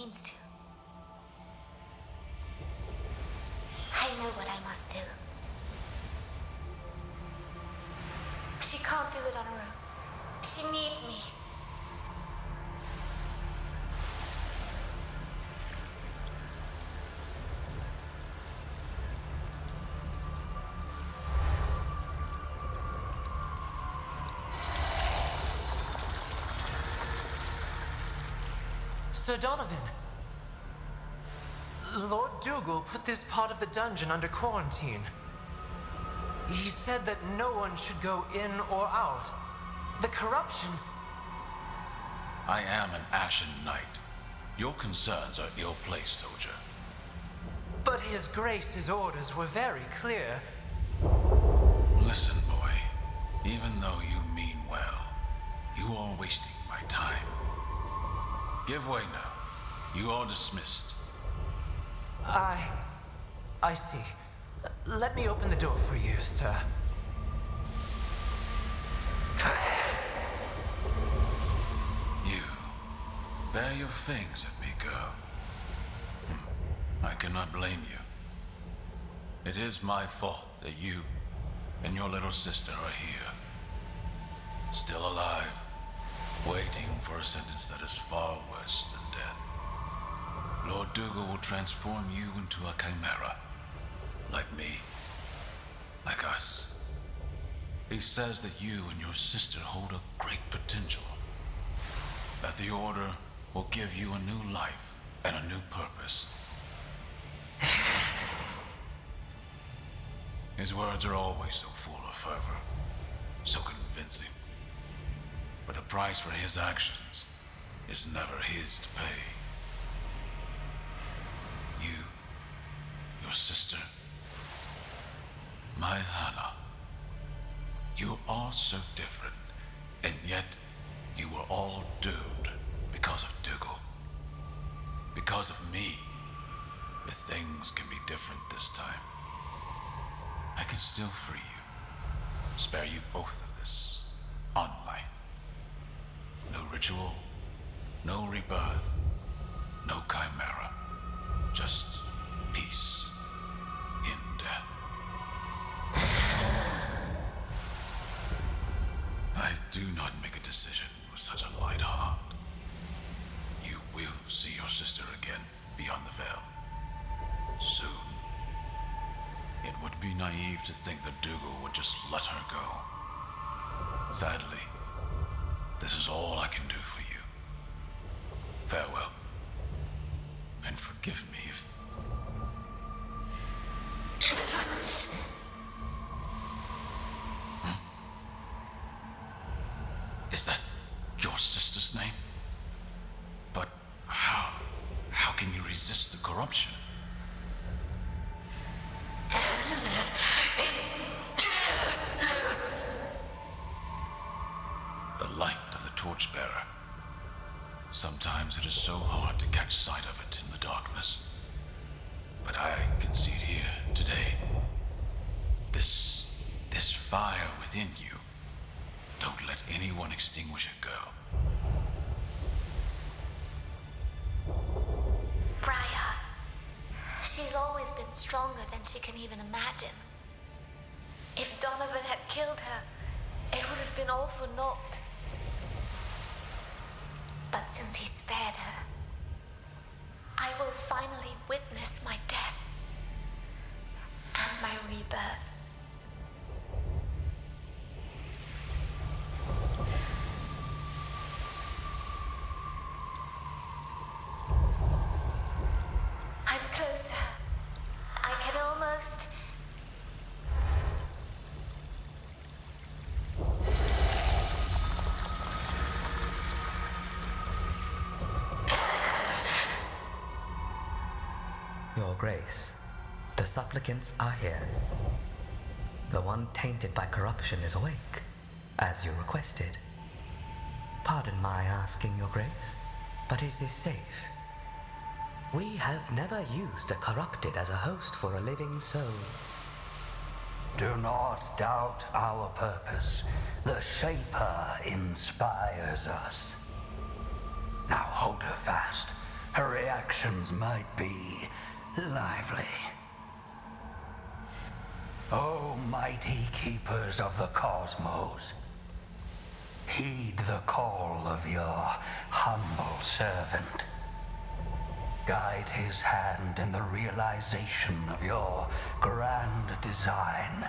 means to. I know what I must do. She can't do it on her own. She needs me. Sir Donovan! Lord Dougal put this part of the dungeon under quarantine. He said that no one should go in or out. The corruption... I am an Ashen Knight. Your concerns are ill-placed, soldier. But His Grace's orders were very clear. Listen, boy. Even though you mean well, you are wasting my time. Give way now. You are dismissed. I see. Let me open the door for you, sir. You. Bare your fangs at me, girl. I cannot blame you. It is my fault that you and your little sister are here. Still alive, waiting for a sentence that is far worse than death. Lord Dougal will transform you into a chimera. Like me. Like us. He says that you and your sister hold a great potential. That the Order will give you a new life and a new purpose. His words are always so full of fervor, so convincing. But the price for his actions is never his to pay. You, your sister, my Hannah. You are so different, and yet you were all doomed because of Dougal. Because of me. But things can be different this time. I can still free you. Spare you both of this unlife. No ritual, no rebirth, no chimera. Just peace in death. I do not make a decision with such a light heart. You will see your sister again beyond the veil. Soon. It would be naive to think that Dougal would just let her go. Sadly, this is all I can do for you. Farewell. And forgive me if... Is that your sister's name? But how can you resist the corruption? The light of the torchbearer. Sometimes it is so hard to catch sight of it in the darkness. But I can see it here today. This fire within you. Don't let anyone extinguish it, girl. Briar. She's always been stronger than she can even imagine. If Donovan had killed her, it would have been all for naught. But since he spared her, I will finally witness my death and my rebirth. I'm closer. I can almost... Your Grace, the supplicants are here. The one tainted by corruption is awake, as you requested. Pardon my asking, Your Grace, but is this safe? We have never used a corrupted as a host for a living soul. Do not doubt our purpose. The Shaper inspires us. Now hold her fast her reactions might be lively. O mighty keepers of the cosmos, heed the call of your humble servant. Guide his hand in the realization of your grand design.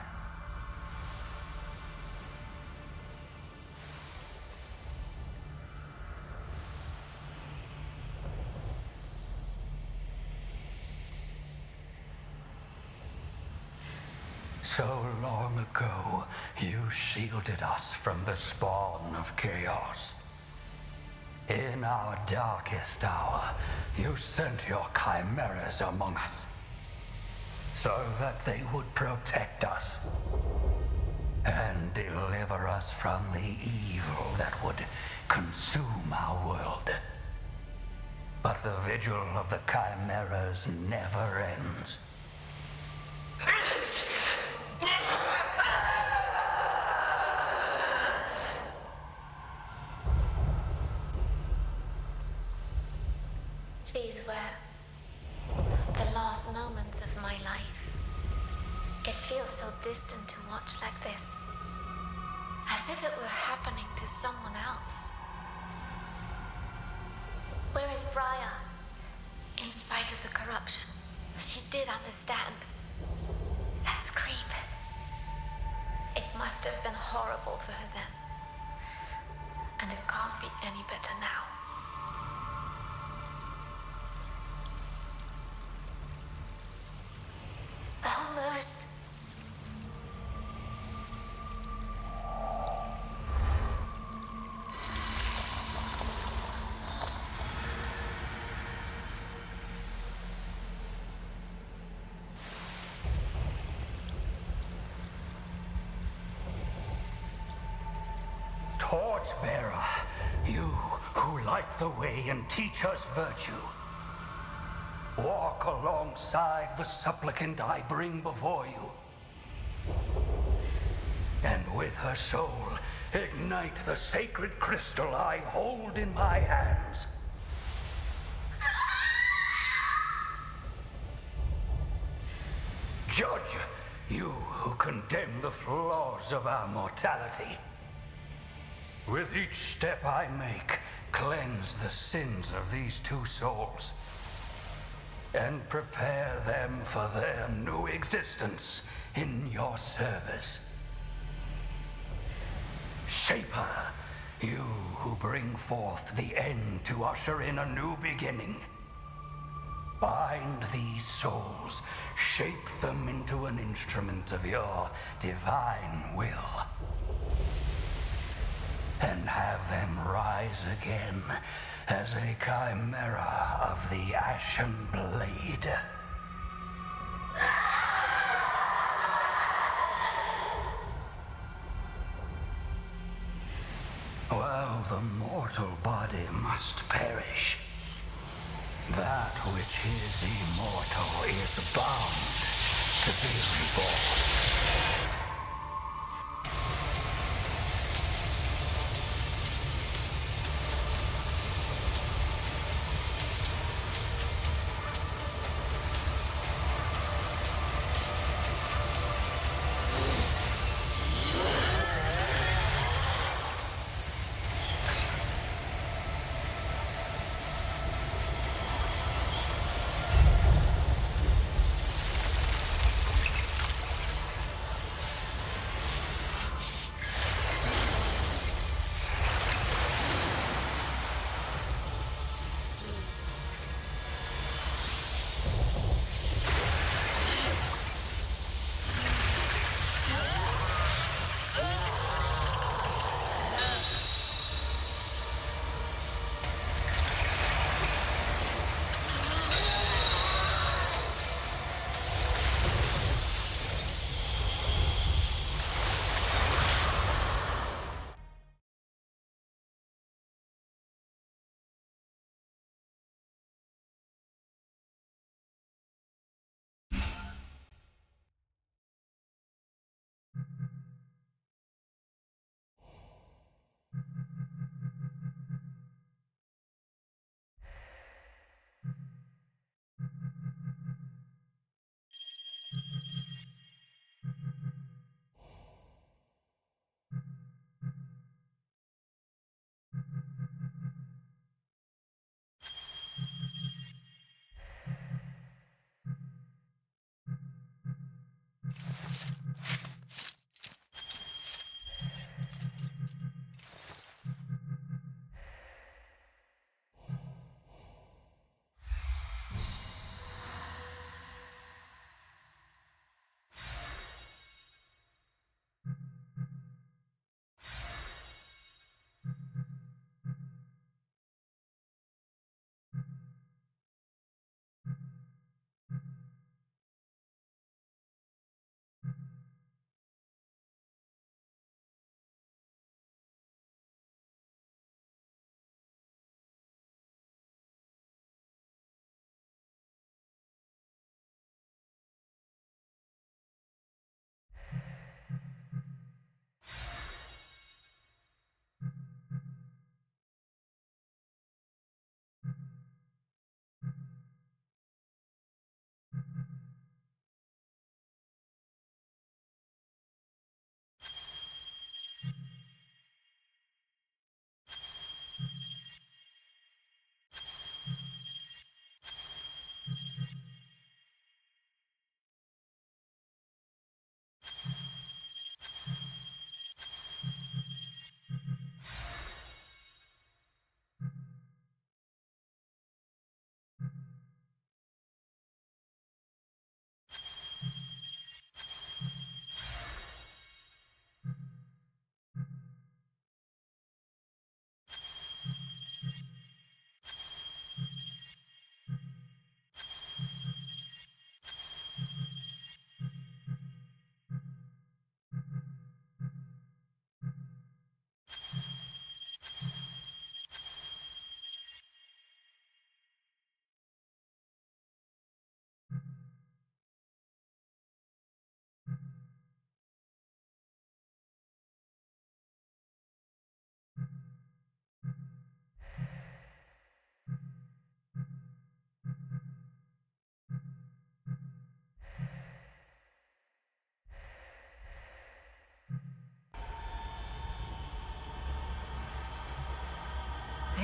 So long ago, you shielded us from the spawn of chaos. In our darkest hour, you sent your chimeras among us, so that they would protect us and deliver us from the evil that would consume our world. But the vigil of the chimeras never ends. These were the last moments of my life. It feels so distant to watch like this, as if it were happening to someone else. Where is Briar? In spite of the corruption, she did understand. That scream. It must have been horrible for her then. And it can't be any better now. Almost. Torchbearer, you who light the way and teach us virtue, walk alongside the supplicant I bring before you. And with her soul, ignite the sacred crystal I hold in my hands. Judge, you who condemn the flaws of our mortality. With each step I make, cleanse the sins of these two souls and prepare them for their new existence in your service. Shaper, you who bring forth the end to usher in a new beginning. Bind these souls, shape them into an instrument of your divine will, and have them rise again as a chimera of the Ashen Blade. While the mortal body must perish, that which is immortal is bound to be reborn.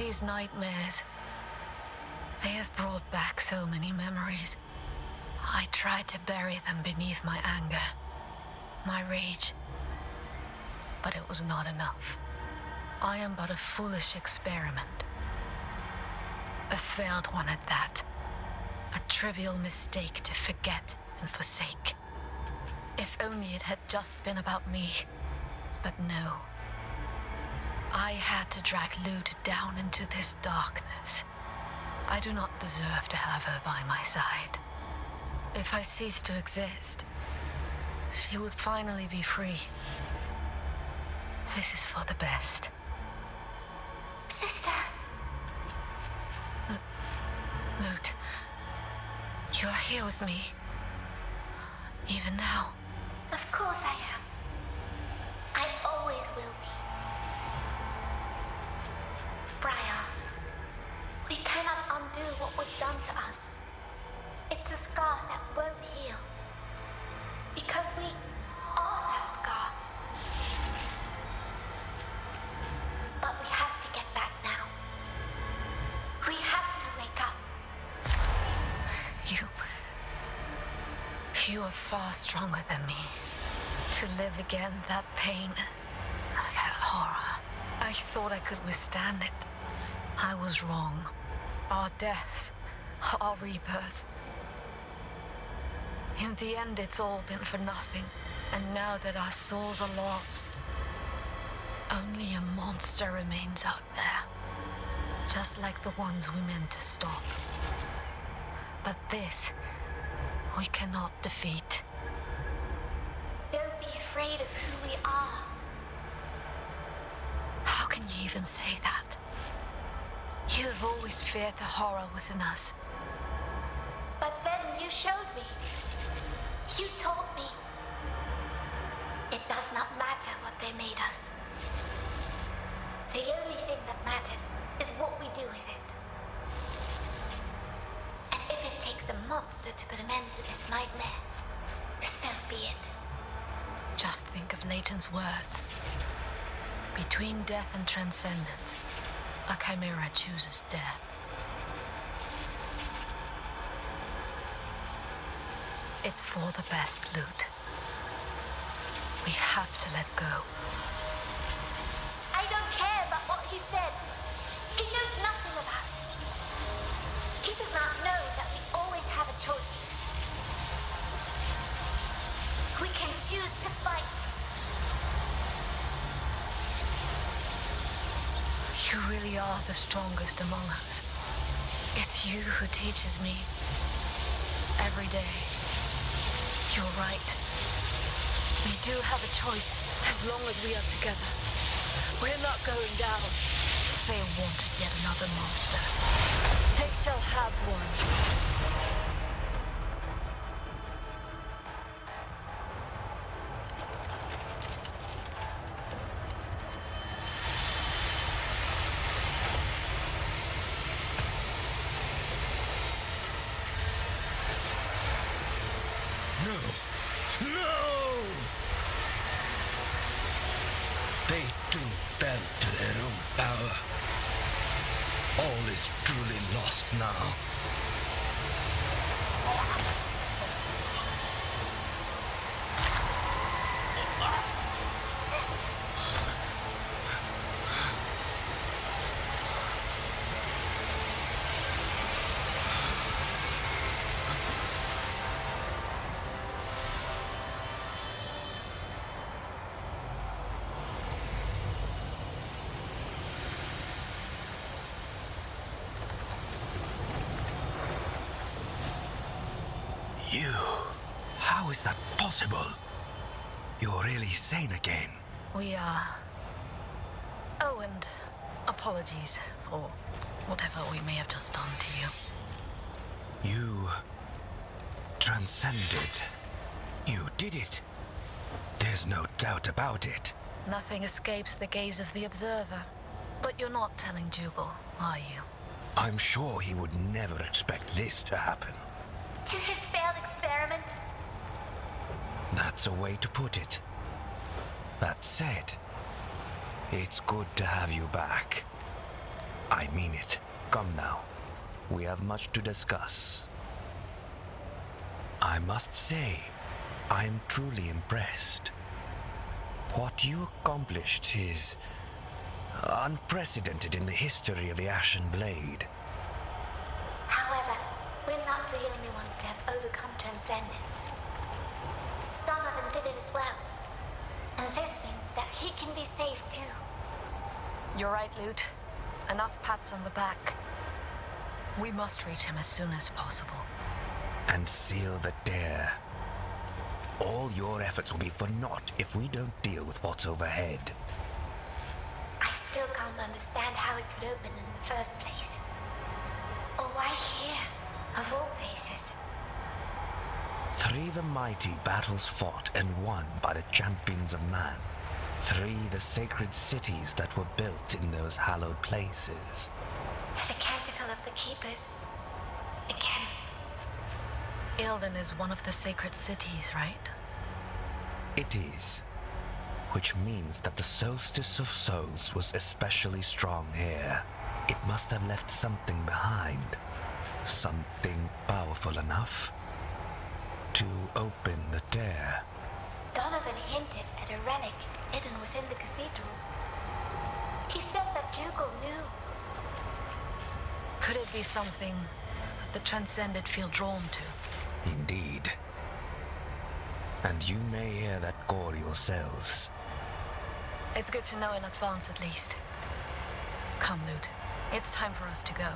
These nightmares, they have brought back so many memories. I tried to bury them beneath my anger, my rage, but it was not enough. I am but a foolish experiment. A failed one at that. A trivial mistake to forget and forsake. If only it had just been about me. But no. I had to drag Lute down into this darkness. I do not deserve to have her by my side. If I ceased to exist, she would finally be free. This is for the best. Sister! Lute, you are here with me. Even now. Of course I am. I always will be. Briar, we cannot undo what was done to us. It's a scar that won't heal. Because we are that scar. But we have to get back now. We have to wake up. You are far stronger than me. To live again, that pain, that horror. I thought I could withstand it. I was wrong. Our deaths, our rebirth. In the end, it's all been for nothing. And now that our souls are lost, only a monster remains out there. Just like the ones we meant to stop. But this, we cannot defeat. Don't be afraid of who we are. How can you even say that? You have always feared the horror within us. But then you showed me. You told me. It does not matter what they made us. The only thing that matters is what we do with it. And if it takes a monster to put an end to this nightmare, so be it. Just think of Leighton's words. Between death and transcendence, a chimera chooses death. It's for the best, Lute. We have to let go. I don't care about what he said. He knows nothing of us. He does not know that we always have a choice. We can choose to fight. You really are the strongest among us. It's you who teaches me. Every day. You're right. We do have a choice as long as we are together. We're not going down. They wanted yet another monster. They shall have one. They too fell to their own power. All is truly lost now. You? How is that possible? You're really sane again. We are. Oh, and apologies for whatever we may have just done to you. You transcended. You did it. There's no doubt about it. Nothing escapes the gaze of the observer. But you're not telling Dougal, are you? I'm sure he would never expect this to happen. To his failed experiment. That's a way to put it. That said, it's good to have you back. I mean it. Come now. We have much to discuss. I must say, I am truly impressed. What you accomplished is unprecedented in the history of the Ashen Blade. However, we're not the only ones to have overcome transcendence. Donovan did it as well. And this means that he can be saved too. You're right, Lute. Enough pats on the back. We must reach him as soon as possible. And seal the dare. All your efforts will be for naught if we don't deal with what's overhead. I still can't understand how it could open in the first place. Or why here, of all places? 3 the mighty battles fought and won by the champions of man. 3 the sacred cities that were built in those hallowed places. The Canticle of the Keepers. Again. Ilden is one of the sacred cities, right? It is. Which means that the Soulstice of Souls was especially strong here. It must have left something behind. Something powerful enough to open the dare. Donovan hinted at a relic hidden within the cathedral. He said that Dougal knew. Could it be something the Transcended feel drawn to? Indeed. And you may hear that call yourselves. It's good to know in advance, at least. Come, Lute. It's time for us to go.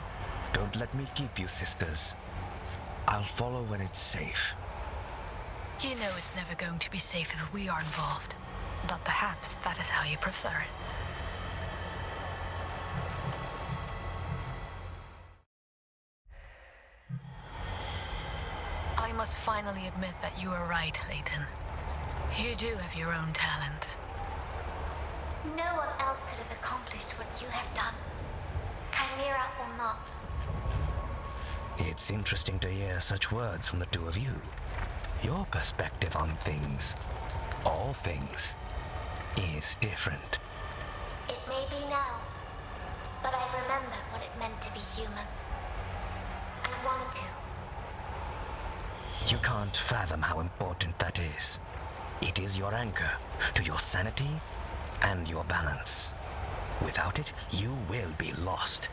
Don't let me keep you, sisters. I'll follow when it's safe. You know it's never going to be safe if we are involved. But perhaps that is how you prefer it. I must finally admit that you are right, Leighton. You do have your own talents. No one else could have accomplished what you have done. Chimera or not. It's interesting to hear such words from the two of you. Your perspective on things, all things, is different. It may be now, but I remember what it meant to be human. I want to. You can't fathom how important that is. It is your anchor to your sanity and your balance. Without it, you will be lost,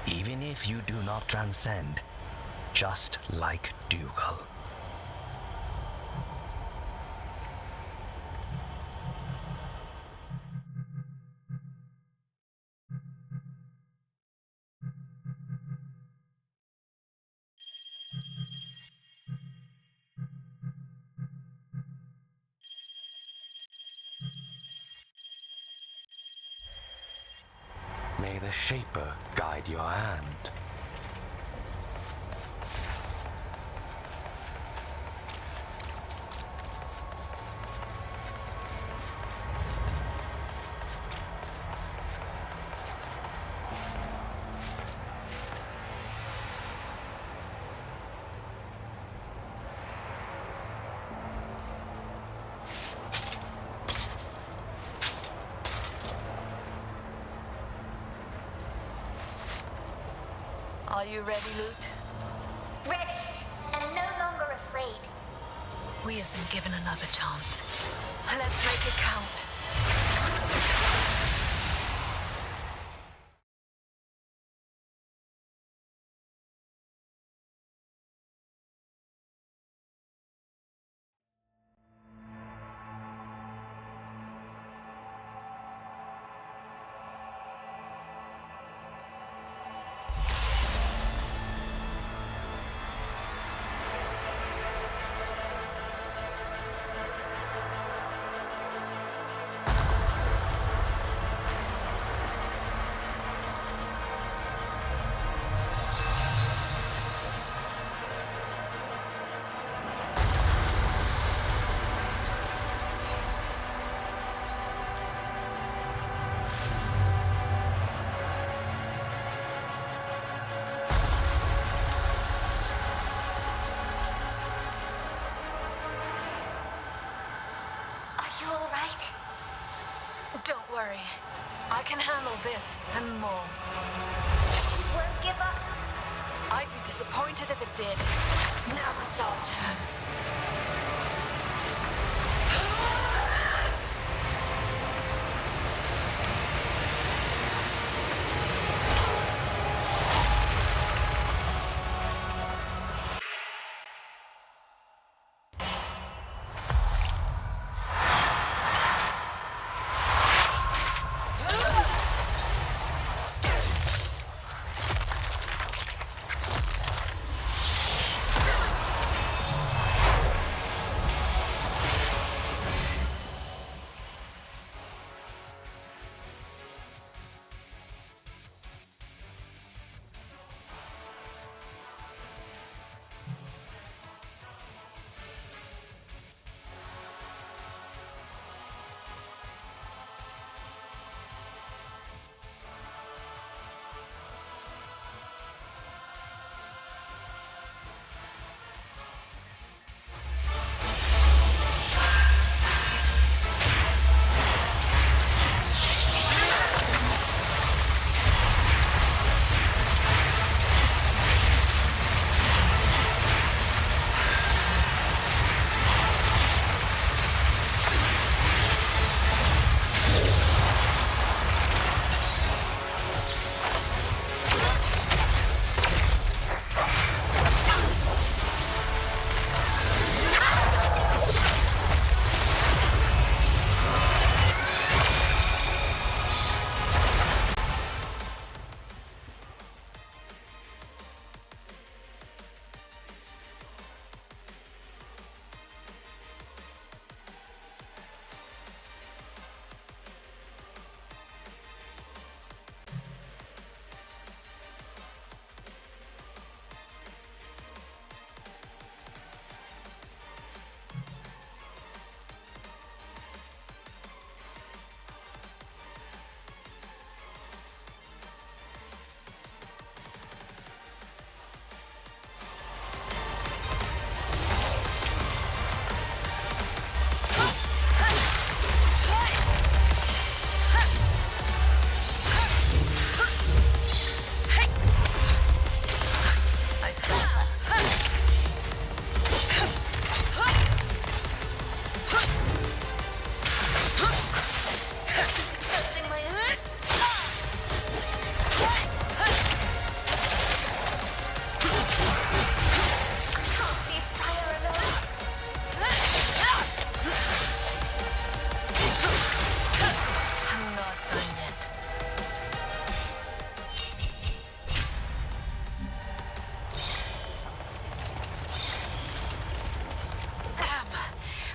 even if you do not transcend, just like Dougal. May the Shaper guide your hand. Are you ready, Lute? Ready, and no longer afraid. We have been given another chance. Let's make it count. Don't worry. I can handle this and more. give up? I'd be disappointed if it did. Now it's our turn.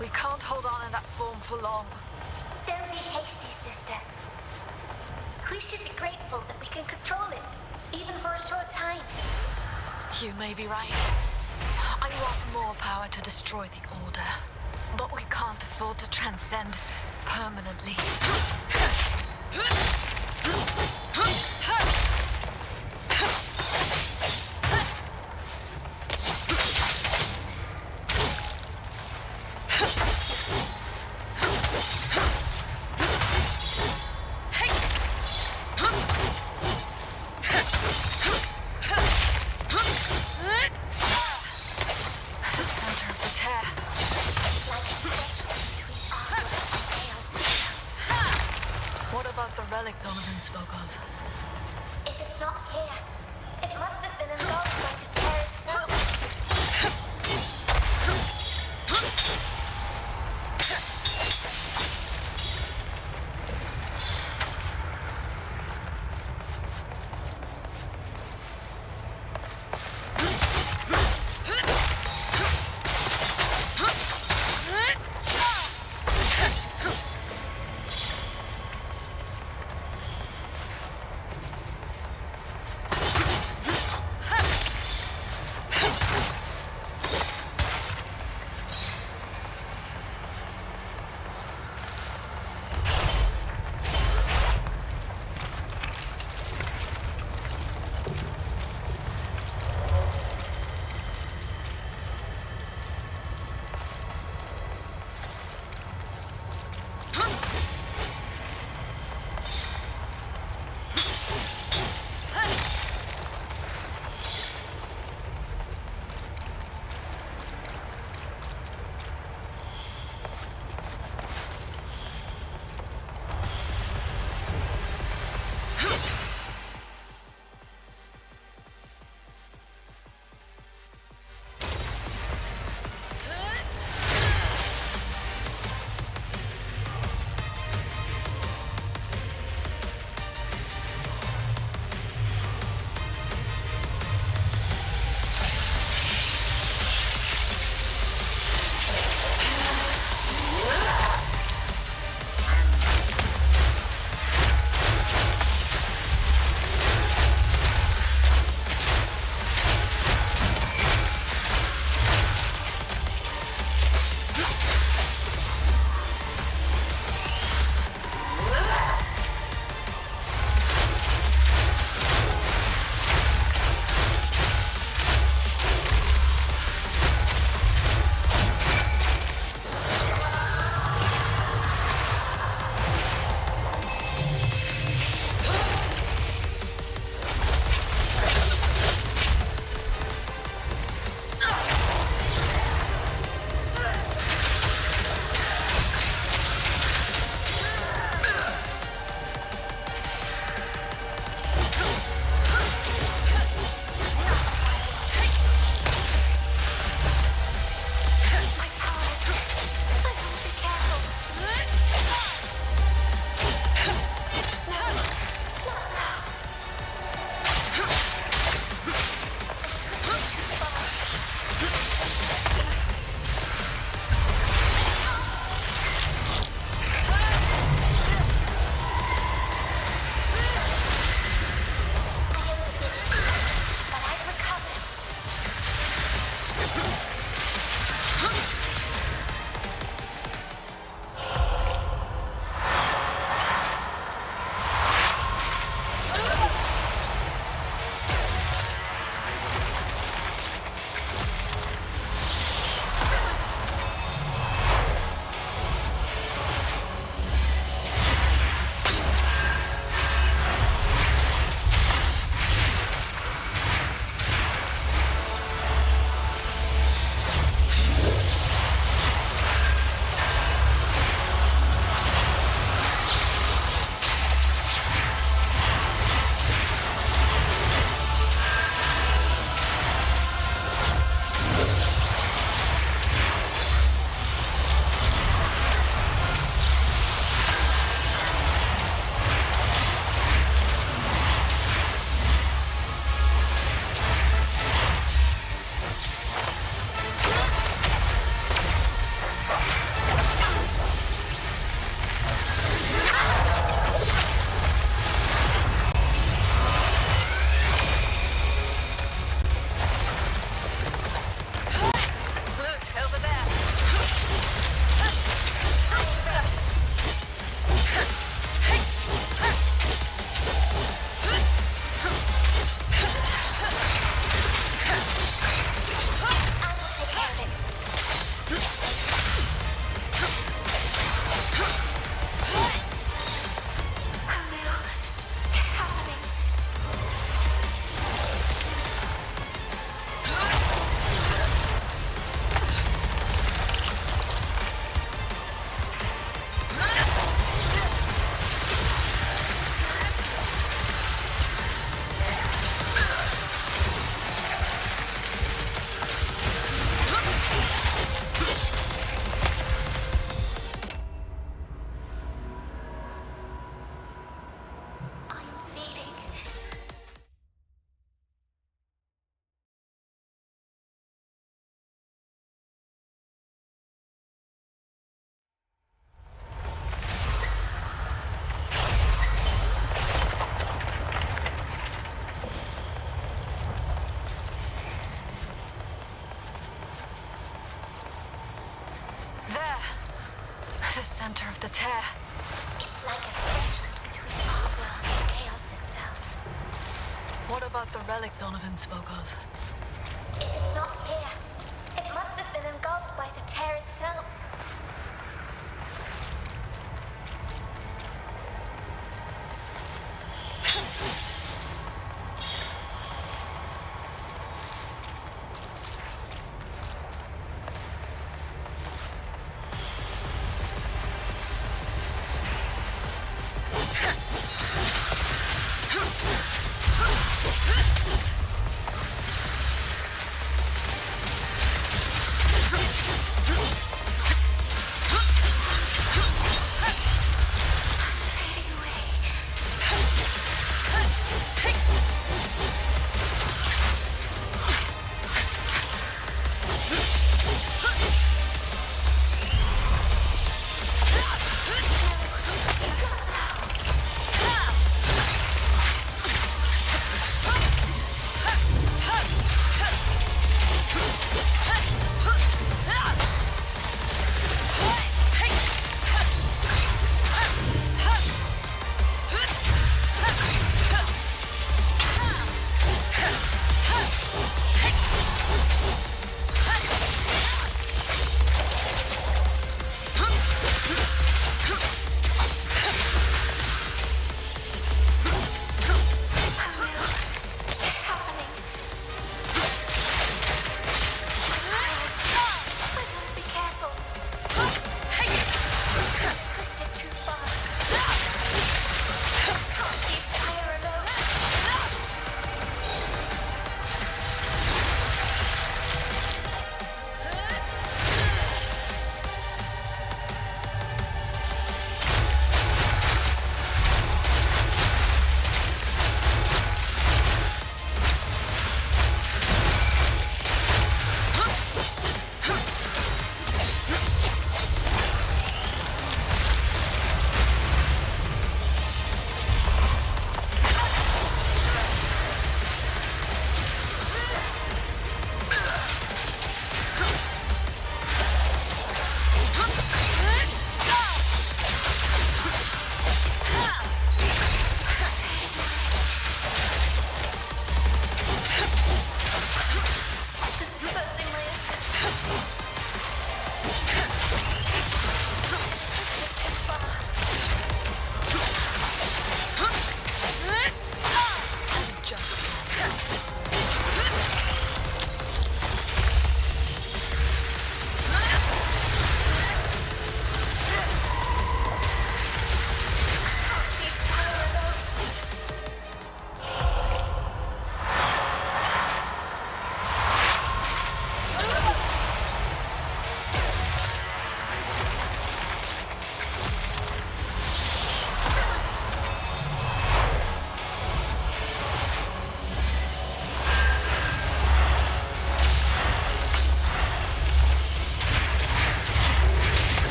We can't hold on in that form for long. Don't be hasty, sister. We should be grateful that we can control it, even for a short time. You may be right. I want more power to destroy the Order, but we can't afford to transcend permanently. What about the relic Donovan spoke of? If it's not here, it must have been engulfed by the tear itself. center of the tear. It's like a threshold between our world and chaos itself. What about the relic Donovan spoke of? If it's not here, it must have been engulfed by the tear itself.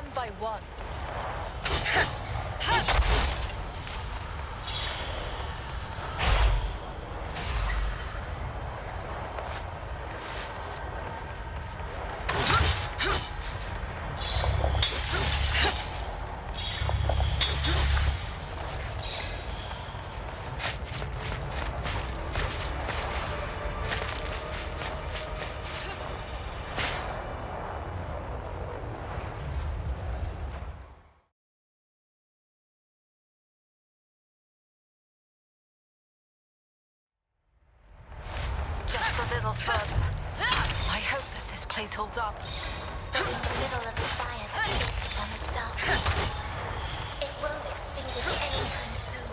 one by one. Just a little further. I hope that this place holds up. But in the middle of the fire that builds upon itself, it won't extinguish anytime soon.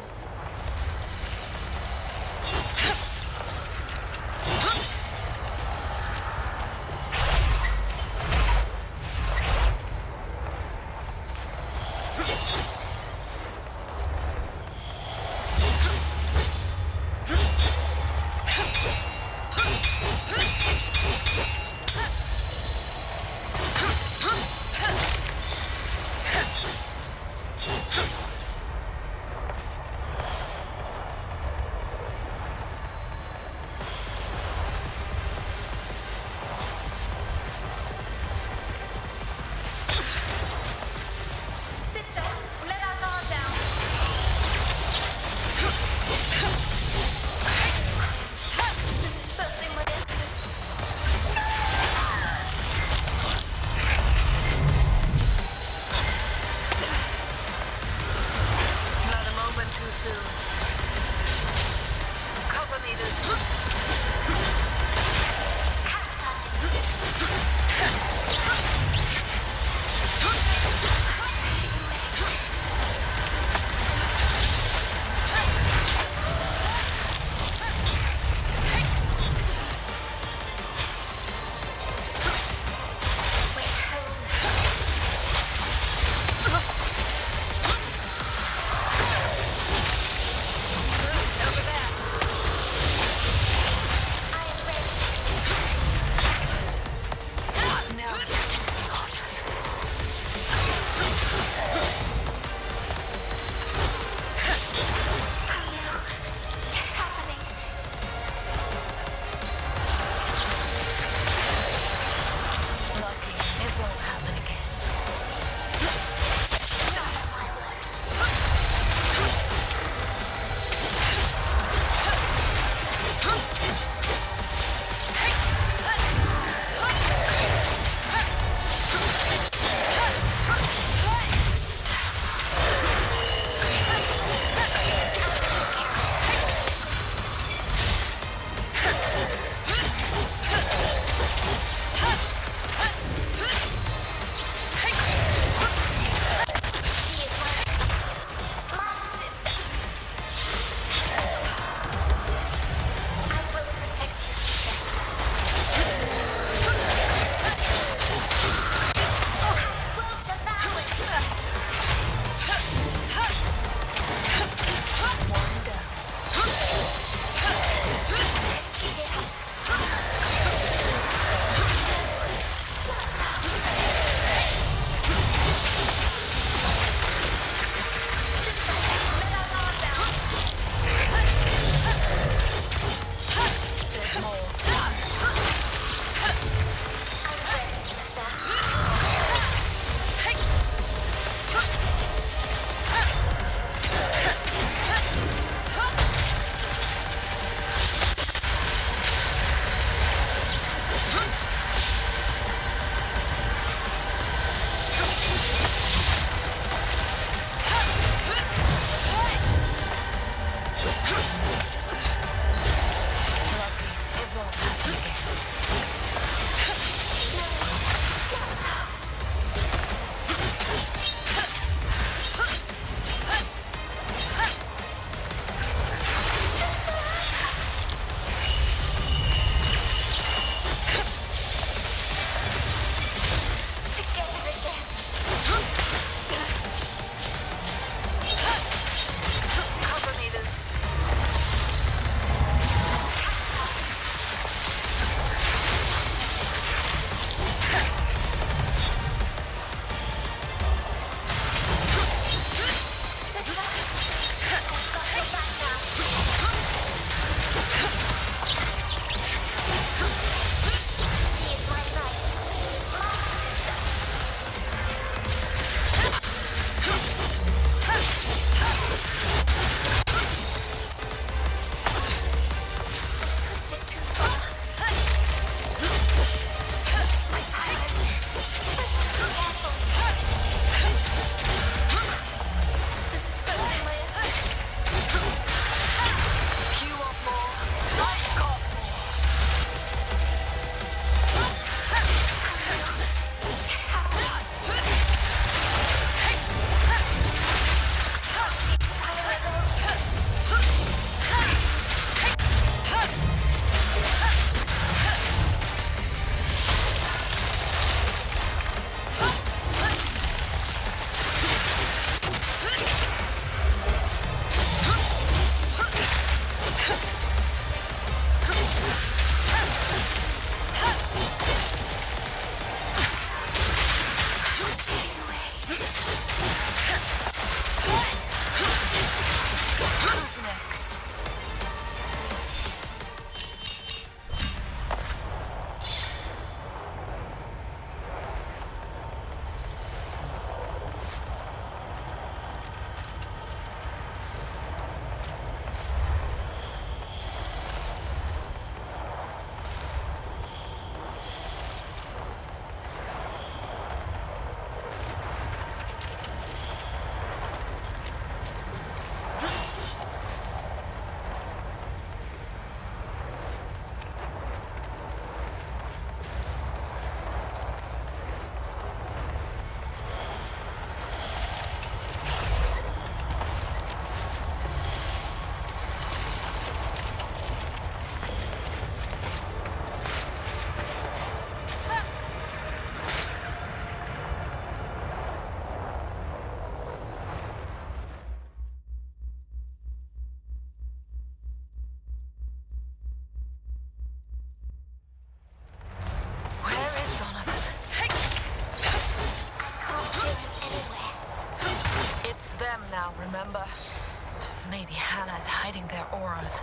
maybe Hannah is hiding their auras.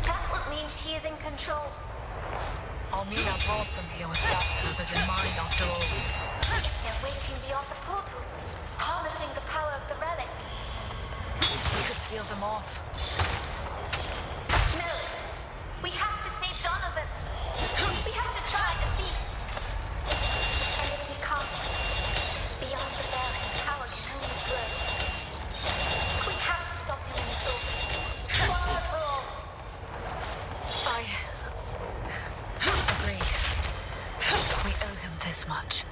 That would mean she is in control. Almina brought them here with that purpose in mind, after all. If they're waiting beyond the portal, harnessing the power of the relic. We could seal them off. No. We have to save Donovan. We have to try the beast. And if we can't, beyond the veil, his power can only grow. We have to stop him in his orbit. Once and for all. I agree. We owe him this much.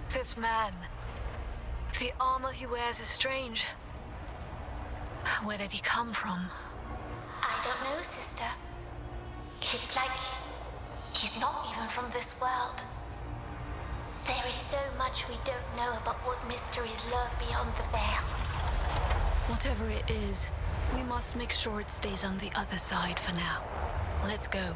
This man, the armor he wears is strange. Where did he come from? I don't know, sister. It's like he's not even from this world. There is so much we don't know about what mysteries lurk beyond the veil. Whatever it is, we must make sure it stays on the other side for now. Let's go.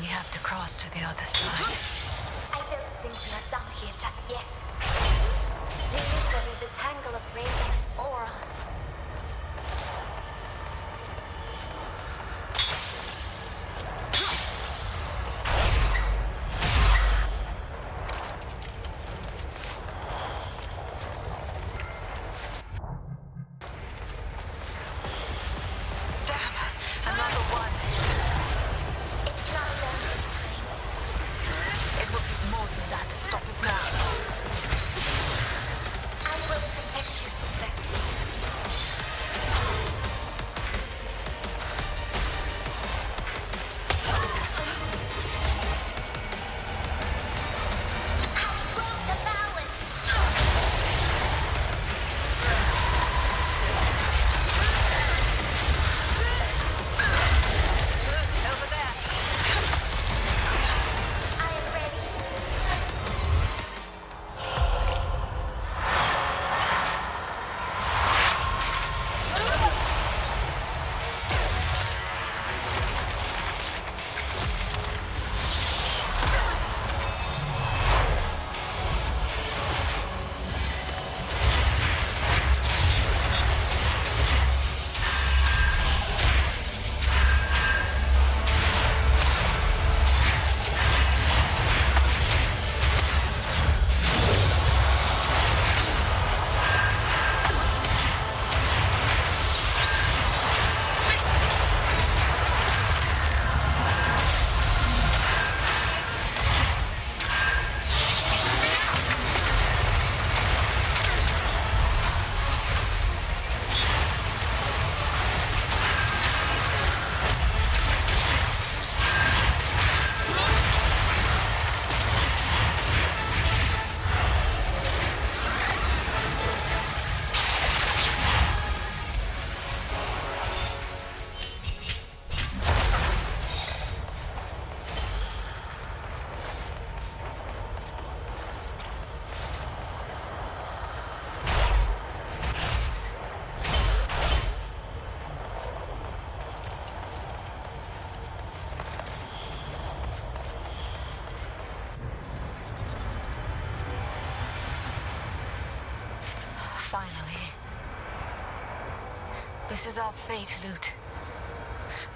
have to cross to the other side. I don't think we are done here just yet. Remember, there's a tangle of Raven's auras. Finally. This is our fate, Lute.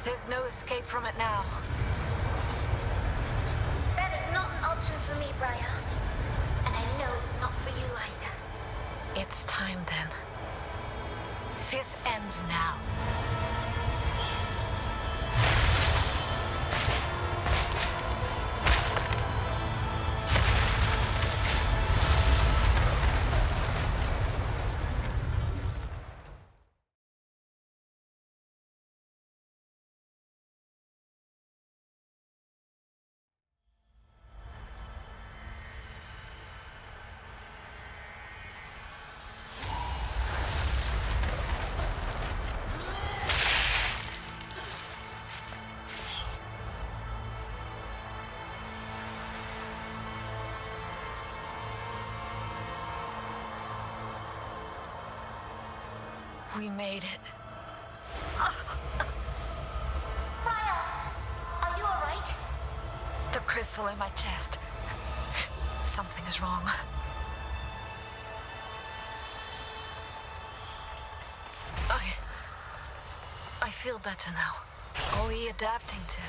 There's no escape from it now. That is not an option for me, Briar. And I know it's not for you either. It's time then. This ends now. We made it. Briar! Are you alright? The crystal in my chest. Something is wrong. I feel better now. Are we adapting to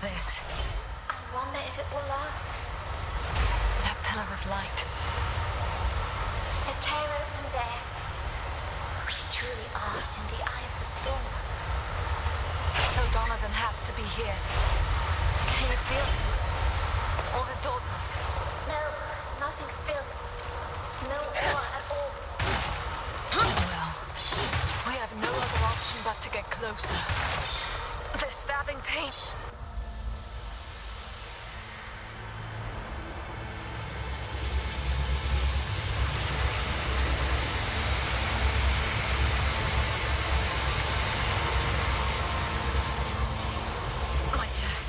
this? I wonder if it will last. That pillar of light. The tear open there. We truly are in the eye of the storm. So Donovan has to be here. Can you feel him? Or his daughter? No, nothing still. No aura at all. Well, we have no other option but to get closer. The stabbing pain. My chest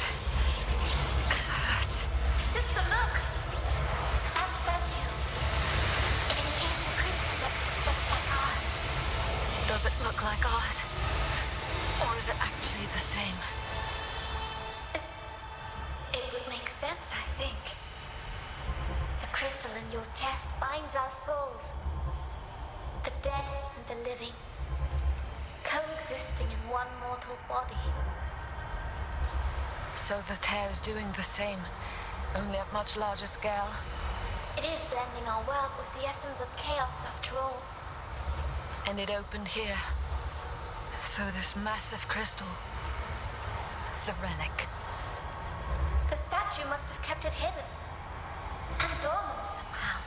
hurts. Sister, look! That statue. It encased a crystal that looks just like ours. Does it look like ours? Or is it actually the same? as I think. The crystal in your chest binds our souls. The dead and the living, coexisting in one mortal body. So the tear's doing the same, only at much larger scale. It is blending our world with the essence of chaos after all. And it opened here, through this massive crystal. The relic. The statue must have kept it hidden. And dormant somehow.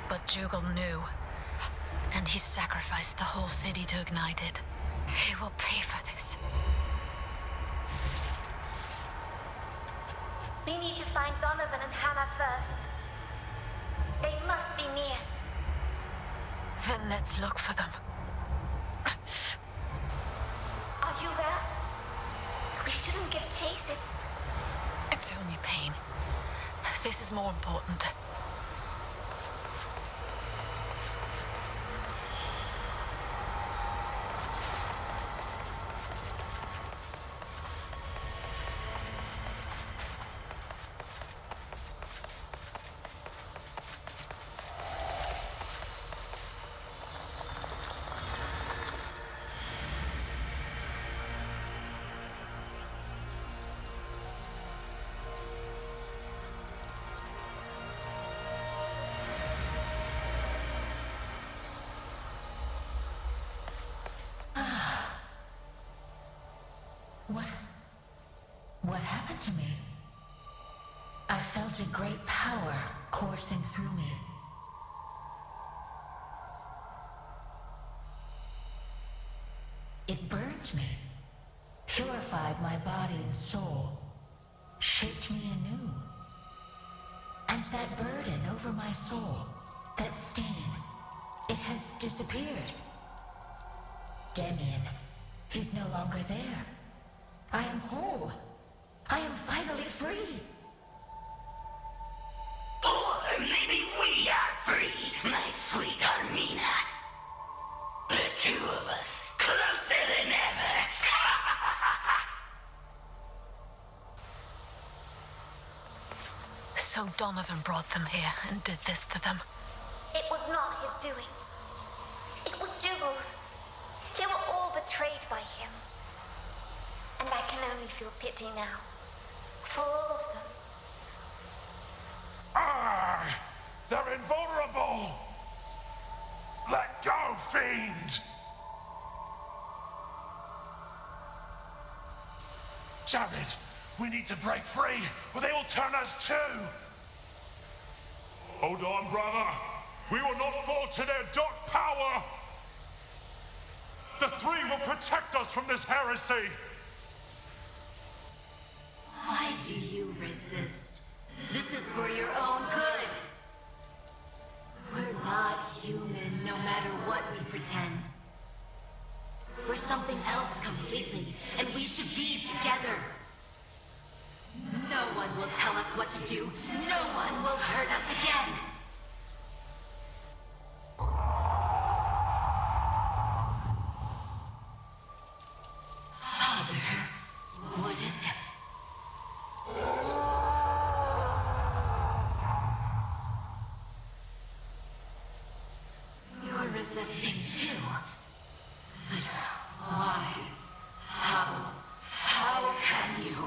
But Jugal knew. And he sacrificed the whole city to ignite it. He will pay for this. We need to find Donovan and Hannah first. They must be near. Then let's look for them. Are you there? We shouldn't give chase if... It's only pain. This is more important. What happened to me? I felt a great power coursing through me. It burned me, purified my body and soul, shaped me anew. And that burden over my soul, that stain, it has disappeared. Demian, he's no longer there. I am whole. I am finally free. Or maybe we are free, my sweet Armina. The two of us, closer than ever. So Donovan brought them here and did this to them. It was not his doing. It was Jugal's. They were all betrayed by him. And I can only feel pity now. For all of them. They're invulnerable! Let go, fiend! Jared, we need to break free, or they will turn us too! Hold on, brother. We will not fall to their dark power! The three will protect us from this heresy! Why do you resist? This is for your own good. We're not human, no matter what we pretend. We're something else completely, and we should be together. No one will tell us what to do. No one will hurt us again. Father, what is it? You're resisting too. But why? How can you?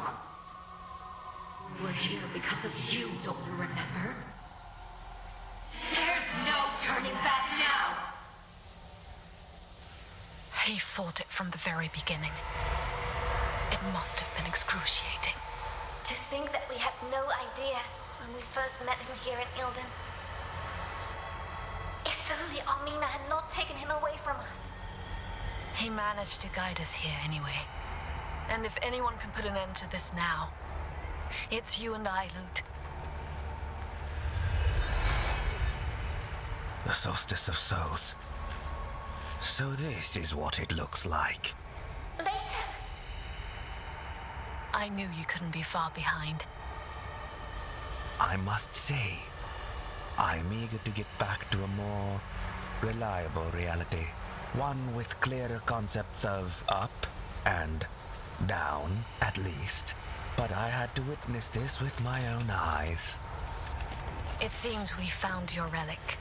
We're here because of you, don't you remember? There's no turning back now! He fought it from the very beginning. It must have been excruciating. To think that we had no idea when we first met him here in Ilden. If only Almina had not taken him away from us. He managed to guide us here anyway. And if anyone can put an end to this now, it's you and I, Lute. The Soulstice of Souls. So this is what it looks like. Later. I knew you couldn't be far behind. I must say, I'm eager to get back to a more reliable reality. One with clearer concepts of up and down, at least. but I had to witness this with my own eyes. It seems we found your relic.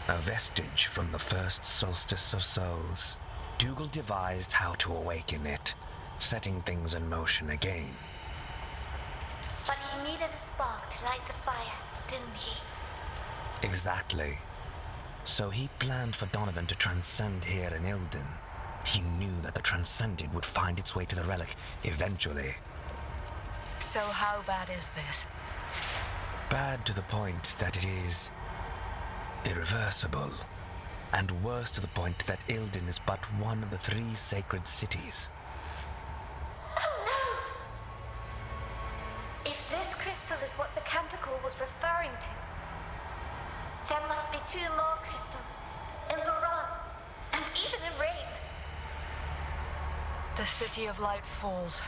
A vestige from the first Soulstice of Souls. Dougal devised how to awaken it, setting things in motion again. But he needed a spark to light the fire, didn't he? Exactly. So he planned for Donovan to transcend here in Ilden. He knew that the transcended would find its way to the relic eventually. So how bad is this? Bad to the point that it is irreversible. And worse to the point that Ilden is but one of the 3 sacred cities. Oh no! If this crystal is what the canticle was referring to, there must be 2 more crystals in Voron, and even in Rain. The City of Light falls,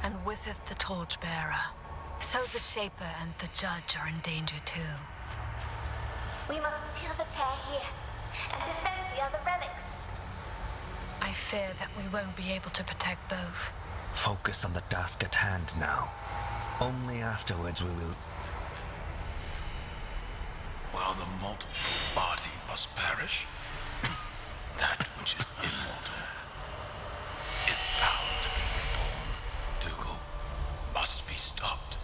and with it the Torchbearer. So the Shaper and the Judge are in danger too. We must seal the tear here, and defend the other relics. I fear that we won't be able to protect both. Focus on the task at hand now. Only afterwards we will... While the multiple body must perish, that which is immortal is bound to be reborn. Dougal must be stopped.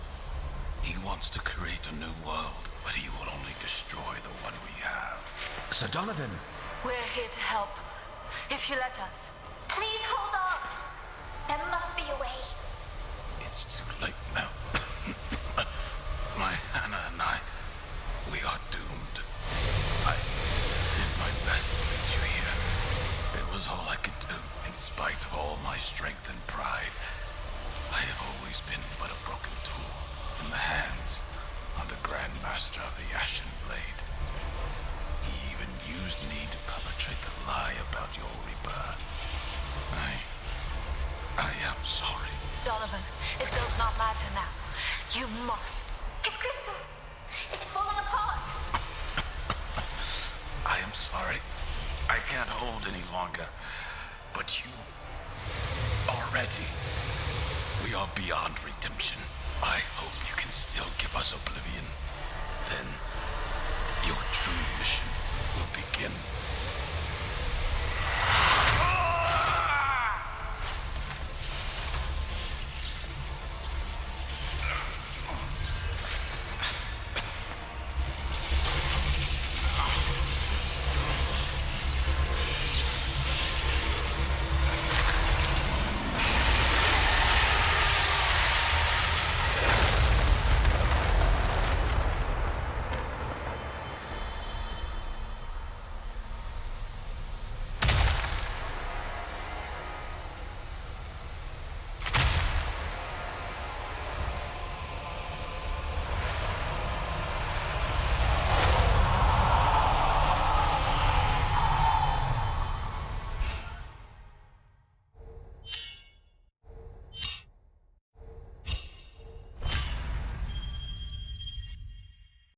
He wants to create a new world, but he will only destroy the one we have. Sir Donovan! We're here to help, if you let us. Please hold on. There must be a way. It's too late now. My Hannah and I, we are doomed. I did my best to lead you here. It was all I could do, in spite of all my strength and pride. I have always been but a broken tool in the hands of the Grand Master of the Ashen Blade. He even used me to perpetrate the lie about your rebirth. I am sorry. Donovan, it does not matter now. You must. It's crystal. It's falling apart. I am sorry. I can't hold any longer. But you are ready. We are beyond redemption. I hope you can still give us oblivion. Then your true mission